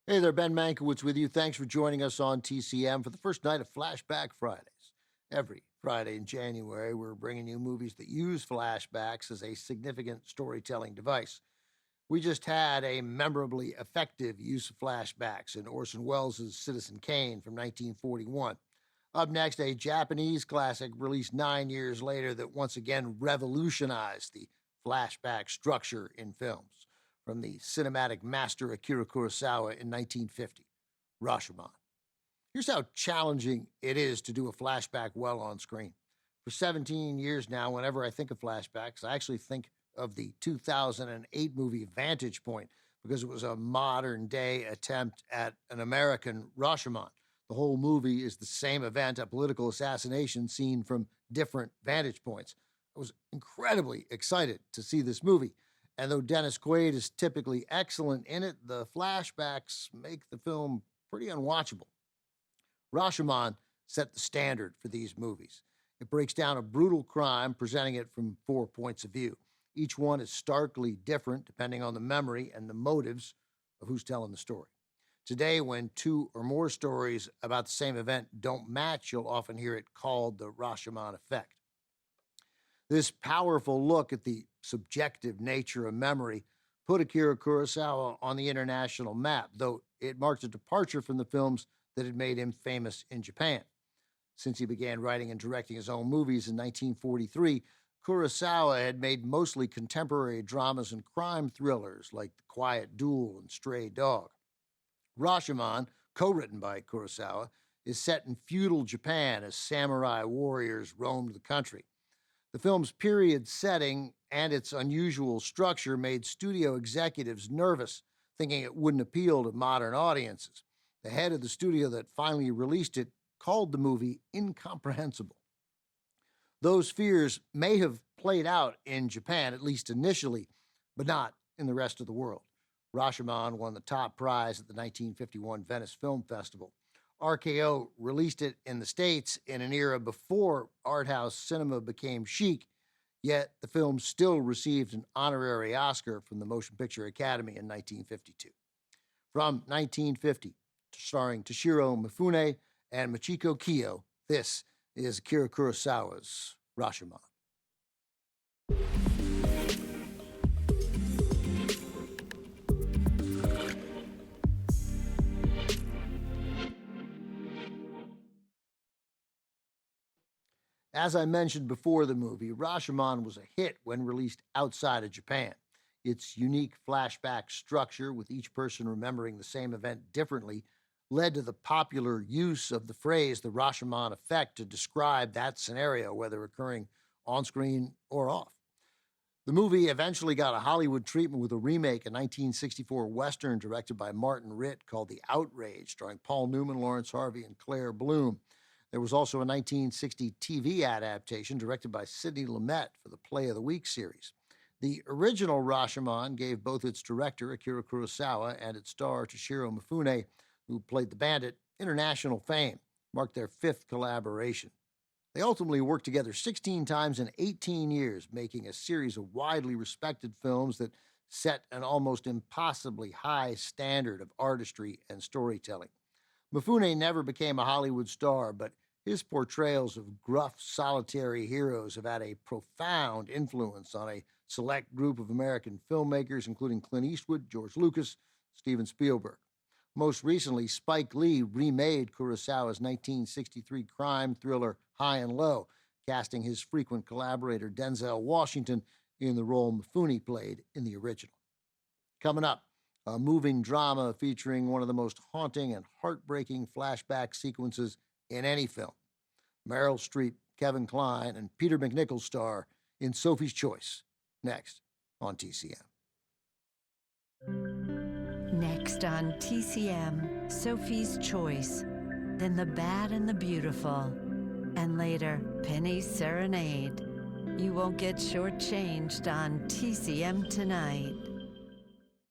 Hey there, Ben Mankiewicz with you. Thanks for joining us on TCM for the first night of Flashback Fridays. Every Friday in January, we're bringing you movies that use flashbacks as a significant storytelling device. We just had a memorably effective use of flashbacks in Orson Welles' Citizen Kane from 1941. Up next, a Japanese classic released 9 years later that once again revolutionized the flashback structure in films, from the cinematic master Akira Kurosawa in 1950, Rashomon. Here's how challenging it is to do a flashback well on screen. For 17 years now, whenever I think of flashbacks, I actually think of the 2008 movie Vantage Point, because it was a modern-day attempt at an American Rashomon. The whole movie is the same event, a political assassination seen from different vantage points. I was incredibly excited to see this movie. And though Dennis Quaid is typically excellent in it, the flashbacks make the film pretty unwatchable. Rashomon set the standard for these movies. It breaks down a brutal crime, presenting it from 4 points of view. Each one is starkly different depending on the memory and the motives of who's telling the story. Today, when 2 or more stories about the same event don't match, you'll often hear it called the Rashomon effect. This powerful look at the subjective nature of memory put Akira Kurosawa on the international map, though it marked a departure from the films that had made him famous in Japan. Since he began writing and directing his own movies in 1943, Kurosawa had made mostly contemporary dramas and crime thrillers like The Quiet Duel and Stray Dog. Rashomon, co-written by Kurosawa, is set in feudal Japan as samurai warriors roamed the country. The film's period setting and its unusual structure made studio executives nervous, thinking it wouldn't appeal to modern audiences. The head of the studio that finally released it called the movie incomprehensible. Those fears may have played out in Japan, at least initially, but not in the rest of the world. Rashomon won the top prize at the 1951 Venice Film Festival. RKO released it in the States in an era before art house cinema became chic, yet the film still received an honorary Oscar from the Motion Picture Academy in 1952. From 1950, starring Toshiro Mifune and Michiko Kiyo, this is Akira Kurosawa's Rashomon. As I mentioned before the movie, Rashomon was a hit when released outside of Japan. Its unique flashback structure, with each person remembering the same event differently, led to the popular use of the phrase the Rashomon effect to describe that scenario, whether occurring on screen or off. The movie eventually got a Hollywood treatment with a remake, a 1964 Western directed by Martin Ritt called The Outrage, starring Paul Newman, Lawrence Harvey, and Claire Bloom. There was also a 1960 TV adaptation directed by Sidney Lumet for the Play of the Week series. The original Rashomon gave both its director, Akira Kurosawa, and its star, Toshiro Mifune, who played the bandit, international fame, marked their 5th collaboration. They ultimately worked together 16 times in 18 years, making a series of widely respected films that set an almost impossibly high standard of artistry and storytelling. Mifune never became a Hollywood star, but his portrayals of gruff, solitary heroes have had a profound influence on a select group of American filmmakers, including Clint Eastwood, George Lucas, Steven Spielberg. Most recently, Spike Lee remade Kurosawa's 1963 crime thriller High and Low, casting his frequent collaborator Denzel Washington in the role Mifune played in the original. Coming up, a moving drama featuring one of the most haunting and heartbreaking flashback sequences in any film. Meryl Streep, Kevin Kline, and Peter MacNicol star in Sophie's Choice, next on TCM. Next on TCM, Sophie's Choice, then The Bad and the Beautiful, and later, Penny's Serenade. You won't get shortchanged on TCM tonight.